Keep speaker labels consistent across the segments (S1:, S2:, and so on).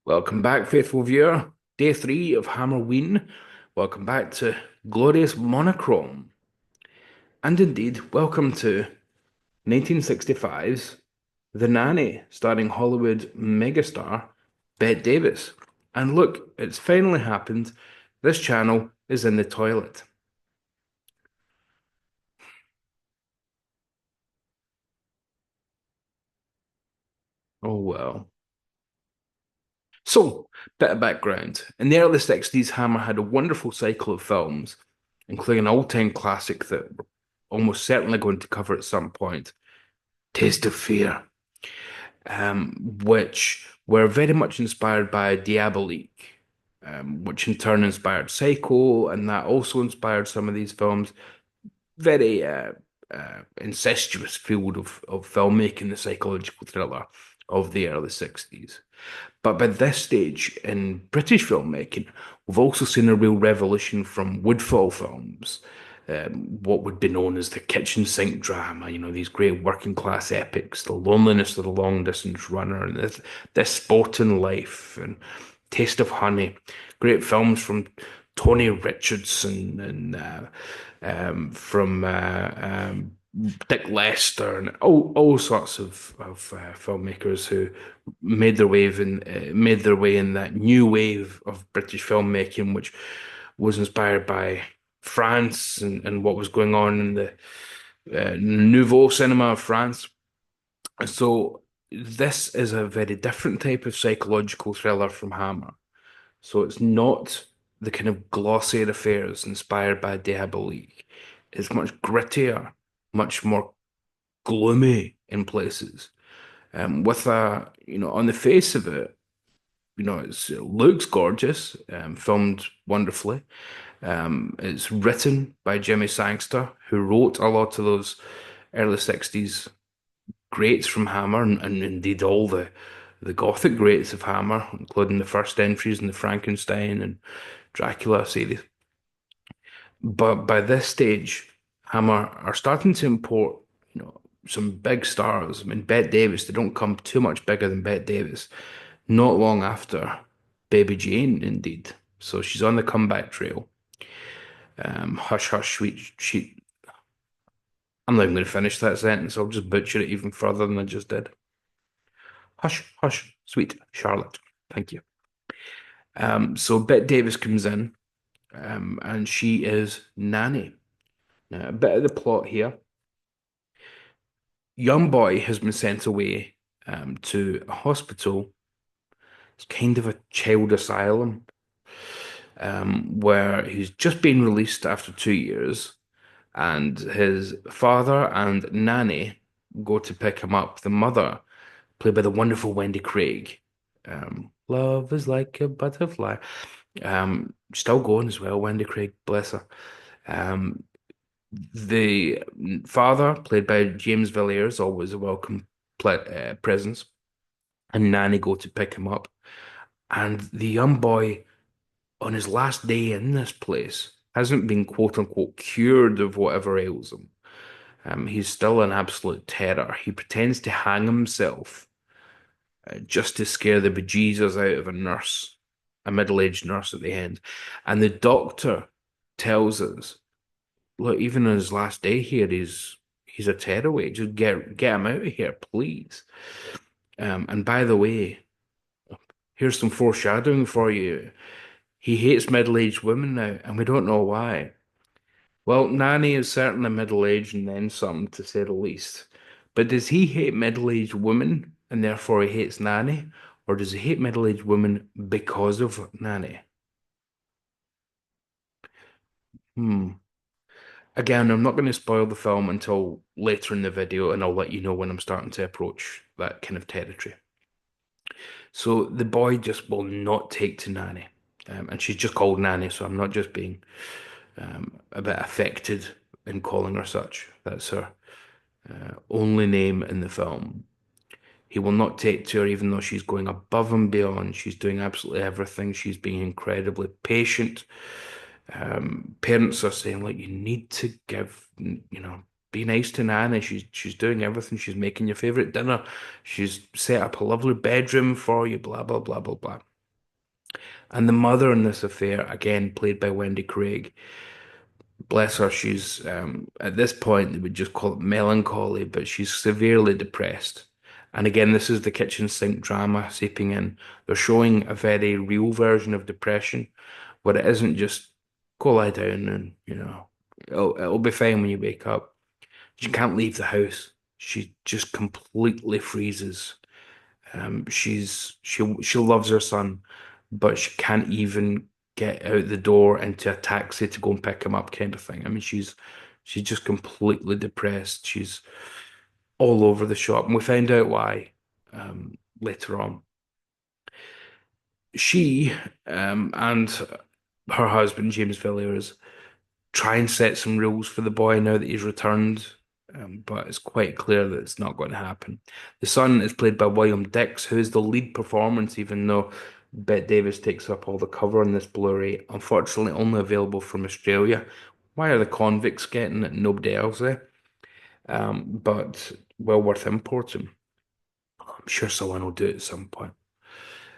S1: Welcome back, faithful viewer. Day three of Hammerween. Welcome back to glorious monochrome. And indeed, welcome to 1965's The Nanny, starring Hollywood megastar Bette Davis. And look, it's finally happened. This channel is in the toilet. Oh well. So, bit of background. In the early 60s, Hammer had a wonderful cycle of films, including an all-time classic that we're almost certainly going to cover at some point, Taste of Fear, which were very much inspired by Diabolique, which in turn inspired Psycho, and that also inspired some of these films. Very incestuous field of filmmaking, the psychological thriller of the early 60s. But by this stage in British filmmaking, we've also seen a real revolution from Woodfall films, what would be known as the kitchen sink drama, these great working class epics, The Loneliness of the Long Distance Runner, and this Sporting Life, and Taste of Honey. Great films from Tony Richardson and from Dick Lester and all sorts of filmmakers who made their way in that new wave of British filmmaking, which was inspired by France and what was going on in the Nouveau cinema of France. So this is a very different type of psychological thriller from Hammer. So it's not the kind of glossier affairs inspired by Diabolique. It's much grittier, much more gloomy in places. With on the face of it, it looks gorgeous, filmed wonderfully. It's written by Jimmy Sangster, who wrote a lot of those early 60s greats from Hammer and indeed all the Gothic greats of Hammer, including the first entries in the Frankenstein and Dracula series. But by this stage, Hammer are starting to import, some big stars. I mean, Bette Davis, they don't come too much bigger than Bette Davis. Not long after Baby Jane, indeed. So she's on the comeback trail. Hush, hush, sweet, she. I'm not even going to finish that sentence. I'll just butcher it even further than I just did. Hush, hush, sweet Charlotte. Thank you. So Bette Davis comes in, and she is Nanny. Now, a bit of the plot here. Young boy has been sent away to a hospital. It's kind of a child asylum, where he's just been released after 2 years, and his father and Nanny go to pick him up. The mother, played by the wonderful Wendy Craig. Love is like a butterfly. Still going as well, Wendy Craig, bless her. Um, the father, played by James Villiers, always a welcome presence, and Nanny go to pick him up. And the young boy, on his last day in this place, hasn't been quote unquote cured of whatever ails him. He's still an absolute terror. He pretends to hang himself just to scare the bejesus out of a nurse, a middle-aged nurse at the end. And the doctor tells us, look, even on his last day here, he's a tearaway. Just get him out of here, please. And by the way, here's some foreshadowing for you. He hates middle-aged women now, and we don't know why. Well, Nanny is certainly middle-aged and then some, to say the least. But does he hate middle-aged women and therefore he hates Nanny? Or does he hate middle-aged women because of Nanny? Hmm. Again, I'm not going to spoil the film until later in the video, and I'll let you know when I'm starting to approach that kind of territory. So the boy just will not take to Nanny. And she's just called Nanny, so I'm not just being a bit affected in calling her such. That's her only name in the film. He will not take to her, even though she's going above and beyond. She's doing absolutely everything. She's being incredibly patient. Parents are saying, like, you need to be nice to Nana. She's doing everything. She's making your favorite dinner. She's set up a lovely bedroom for you, blah, blah, blah, blah, blah. And the mother in this affair, again played by Wendy Craig, bless her, she's at this point they would just call it melancholy, but she's severely depressed. And again, this is the kitchen sink drama seeping in. They're showing a very real version of depression, where it isn't just go lie down and it'll be fine when you wake up. She can't leave the house. She just completely freezes. She loves her son, but she can't even get out the door into a taxi to go and pick him up, kind of thing. I mean, she's just completely depressed. She's all over the shop, and we find out why later on. She and her husband James Villiers try and set some rules for the boy now that he's returned, but it's quite clear that it's not going to happen. The son is played by William Dix, who is the lead performance, even though Bette Davis takes up all the cover on this Blu-ray. Unfortunately, only available from Australia. Why are the convicts getting it? Nobody else, eh? But well worth importing. I'm sure someone will do it at some point.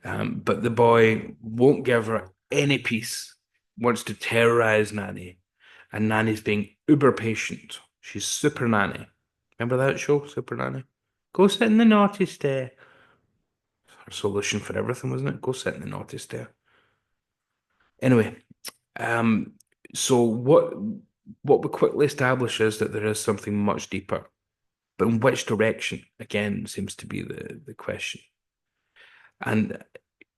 S1: But the boy won't give her any peace, wants to terrorize Nanny, and Nanny's being uber patient. She's Super Nanny. Remember that show, Super Nanny? Go sit in the naughty stair. Her solution for everything, wasn't it? Go sit in the naughty stair. Anyway, um, so what we quickly establish is that there is something much deeper. But in which direction, again, seems to be the question. And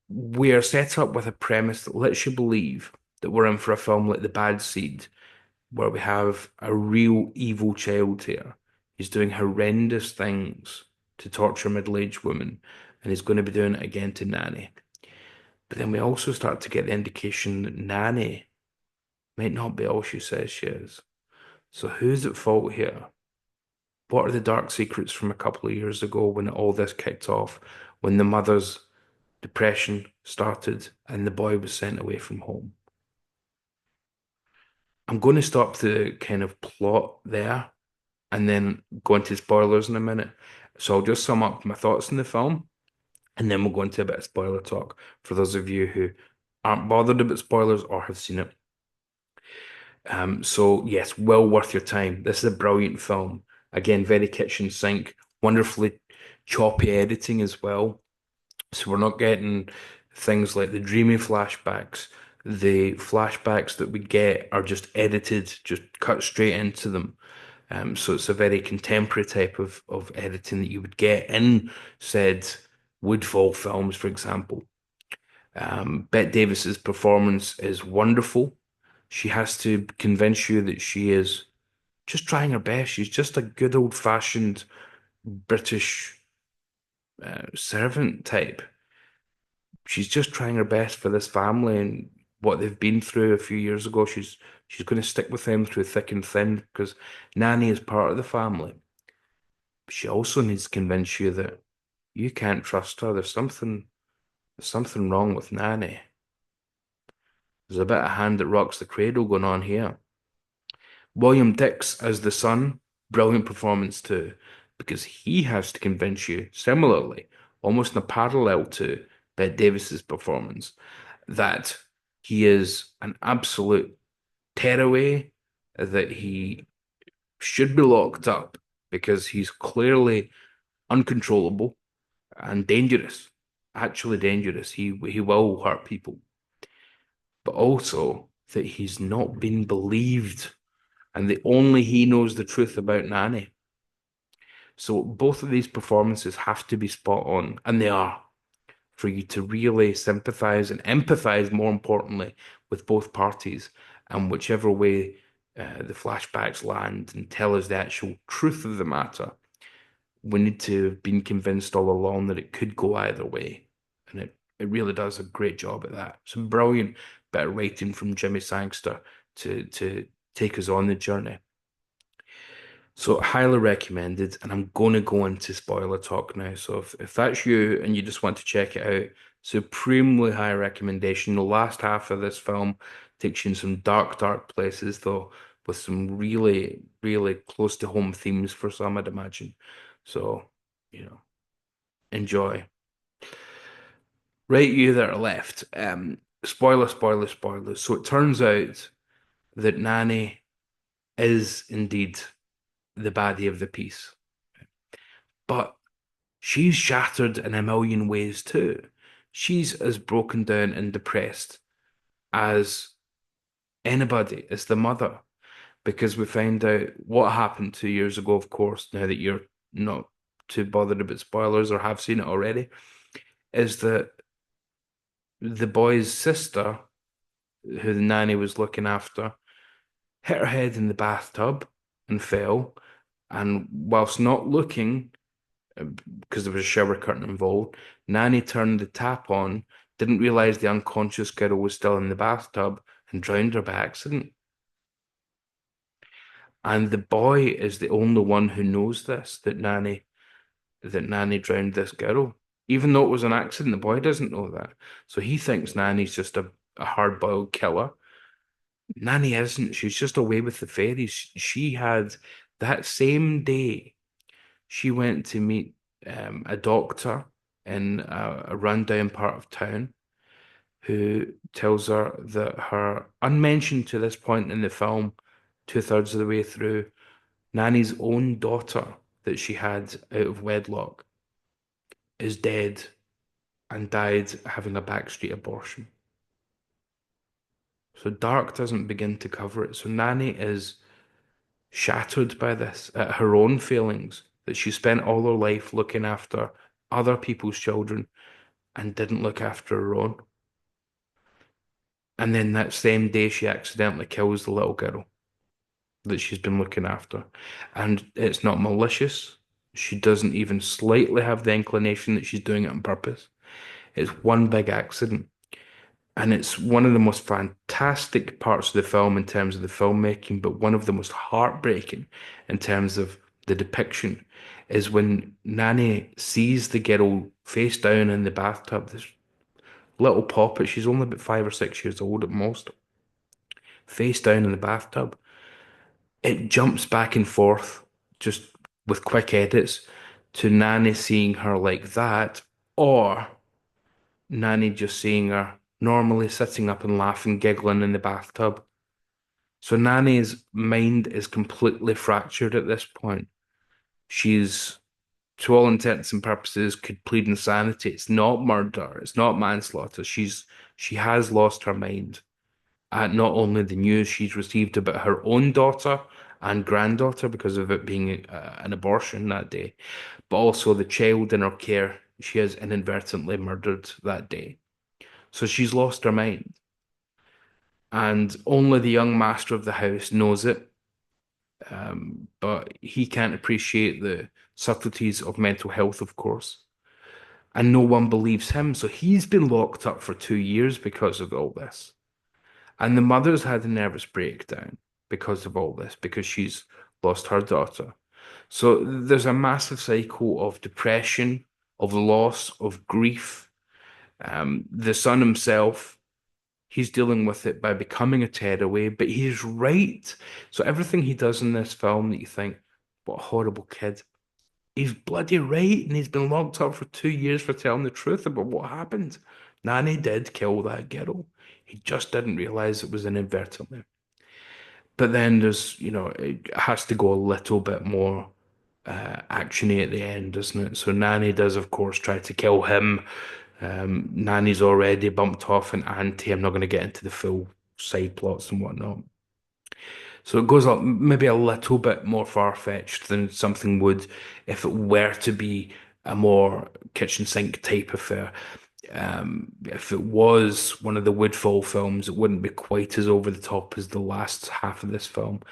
S1: we are set up with a premise that lets you believe that we're in for a film like The Bad Seed, where we have a real evil child here. He's doing horrendous things to torture middle-aged women, and he's going to be doing it again to Nanny. But then we also start to get the indication that Nanny might not be all she says she is. So who's at fault here? What are the dark secrets from a couple of years ago when all this kicked off, when the mother's depression started and the boy was sent away from home? I'm going to stop the kind of plot there and then go into spoilers in a minute. So I'll just sum up my thoughts on the film and then we'll go into a bit of spoiler talk for those of you who aren't bothered about spoilers or have seen it. So yes, well worth your time. This is a brilliant film. Again, very kitchen sink, wonderfully choppy editing as well. So we're not getting things like the dreamy flashbacks. The flashbacks that we get are just edited, just cut straight into them. So it's a very contemporary type of editing that you would get in said Woodfall films, for example. Bette Davis's performance is wonderful. She has to convince you that she is just trying her best. She's just a good old-fashioned British servant type. She's just trying her best for this family and what they've been through a few years ago. She's going to stick with them through thick and thin because Nanny is part of the family. She also needs to convince you that you can't trust her. There's something wrong with Nanny. There's a bit of hand that rocks the cradle going on here. William Dix as the son, brilliant performance too, because he has to convince you similarly, almost in a parallel to Bette Davis's performance, that he is an absolute tearaway, that he should be locked up because he's clearly uncontrollable and dangerous, actually dangerous. He will hurt people, but also that he's not been believed and that only he knows the truth about Nanny. So both of these performances have to be spot on, and they are, for you to really sympathize and empathize, more importantly, with both parties, and whichever way the flashbacks land and tell us the actual truth of the matter, we need to have been convinced all along that it could go either way. And it really does a great job at that. Some brilliant bit of writing from Jimmy Sangster to take us on the journey. So highly recommended, and I'm going to go into spoiler talk now. So if that's you and you just want to check it out, supremely high recommendation. The last half of this film takes you in some dark, dark places, though, with some really, really close to home themes for some, I'd imagine. So, enjoy. Right, you that are left. Spoiler, spoiler, spoiler. So it turns out that Nanny is indeed the baddie of the piece, but she's shattered in a million ways too. She's as broken down and depressed as anybody, as the mother, because we find out what happened 2 years ago, of course, now that you're not too bothered about spoilers or have seen it already, is that the boy's sister, who the nanny was looking after, hit her head in the bathtub and fell. And whilst not looking, because there was a shower curtain involved, Nanny turned the tap on, didn't realize the unconscious girl was still in the bathtub, and drowned her by accident. And the boy is the only one who knows this, that Nanny drowned this girl. Even though it was an accident, the boy doesn't know that. So he thinks Nanny's just a hard-boiled killer. Nanny isn't. She's just away with the fairies. She had that same day, she went to meet a doctor in a rundown part of town who tells her that her, unmentioned to this point in the film, two-thirds of the way through, Nanny's own daughter that she had out of wedlock is dead and died having a backstreet abortion. So dark doesn't begin to cover it. So Nanny is shattered by this at her own feelings that she spent all her life looking after other people's children and didn't look after her own. And then that same day, she accidentally kills the little girl that she's been looking after. And it's not malicious. She doesn't even slightly have the inclination that she's doing it on purpose. It's one big accident. And it's one of the most fantastic parts of the film in terms of the filmmaking, but one of the most heartbreaking in terms of the depiction is when Nanny sees the girl face down in the bathtub, this little poppet, she's only about 5 or 6 years old at most, face down in the bathtub. It jumps back and forth just with quick edits to Nanny seeing her like that, or Nanny just seeing her normally sitting up and laughing, giggling in the bathtub. So Nanny's mind is completely fractured at this point. She's, to all intents and purposes, could plead insanity. It's not murder. It's not manslaughter. She has lost her mind at not only the news she's received about her own daughter and granddaughter because of it being an abortion that day, but also the child in her care she has inadvertently murdered that day. So she's lost her mind. And only the young master of the house knows it. But he can't appreciate the subtleties of mental health, of course. And no one believes him. So he's been locked up for 2 years because of all this. And the mother's had a nervous breakdown because of all this, because she's lost her daughter. So there's a massive cycle of depression, of loss, of grief. The son himself, he's dealing with it by becoming a tearaway, but he's right. So everything he does in this film that you think, what a horrible kid, he's bloody right, and he's been locked up for 2 years for telling the truth about what happened. Nanny did kill that girl. He just didn't realize it was inadvertently. But then it has to go a little bit more actiony at the end, doesn't it? So Nanny does, of course, try to kill him. Nanny's already bumped off an ante. I'm not going to get into the full side plots and whatnot. So it goes up maybe a little bit more far-fetched than something would if it were to be a more kitchen sink type affair. If it was one of the Woodfall films, it wouldn't be quite as over the top as the last half of this film,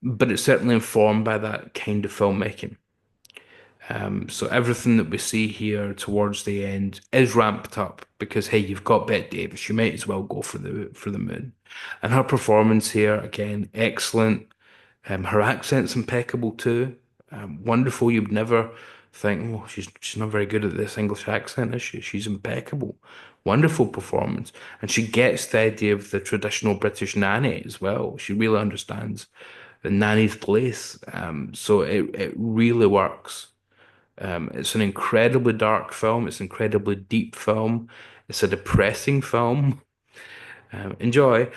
S1: but it's certainly informed by that kind of filmmaking. So everything that we see here towards the end is ramped up because hey, you've got Bette Davis, you might as well go for the moon. And her performance here again, excellent. Her accent's impeccable too. Wonderful. You'd never think, oh, she's not very good at this English accent, is she? She's impeccable. Wonderful performance. And she gets the idea of the traditional British nanny as well. She really understands the nanny's place. So it really works. It's an incredibly dark film. It's an incredibly deep film. It's a depressing film. Enjoy.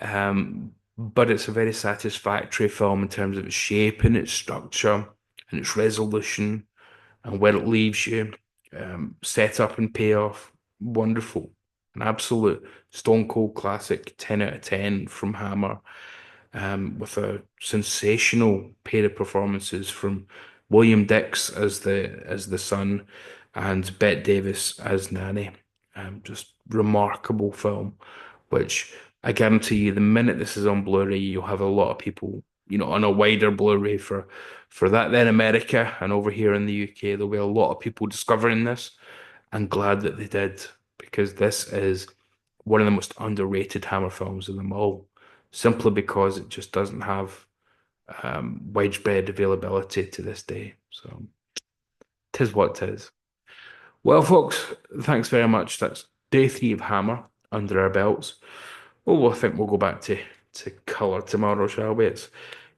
S1: But it's a very satisfactory film in terms of its shape and its structure and its resolution and where it leaves you. Set up and payoff. Wonderful. An absolute stone cold classic, 10 out of 10 from Hammer, with a sensational pair of performances from William Dix as the son and Bette Davis as Nanny. Just remarkable film, which I guarantee you, the minute this is on Blu-ray, you'll have a lot of people, on a wider Blu-ray for that. Then America and over here in the UK, there'll be a lot of people discovering this. I'm glad that they did because this is one of the most underrated Hammer films of them all, simply because it just doesn't have widespread availability to this day. So, tis what tis. Well, folks, thanks very much. That's day three of Hammer under our belts. I think we'll go back to color tomorrow, shall we?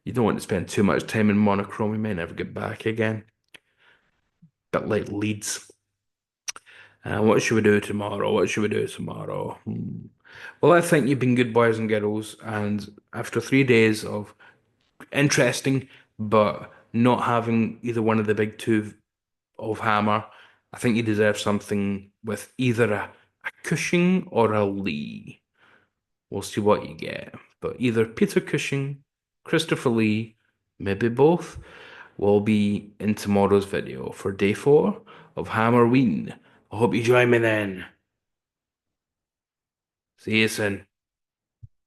S1: You don't want to spend too much time in monochrome. We may never get back again. Bit like Leeds. What should we do tomorrow? What should we do tomorrow? Well, I think you've been good boys and girls, and after 3 days of interesting but not having either one of the big two of Hammer, I think you deserve something with either a Cushing or a Lee. We'll see what you get. But either Peter Cushing, Christopher Lee, maybe both, will be in tomorrow's video for day four of Hammerween. I hope you join me then. See you soon.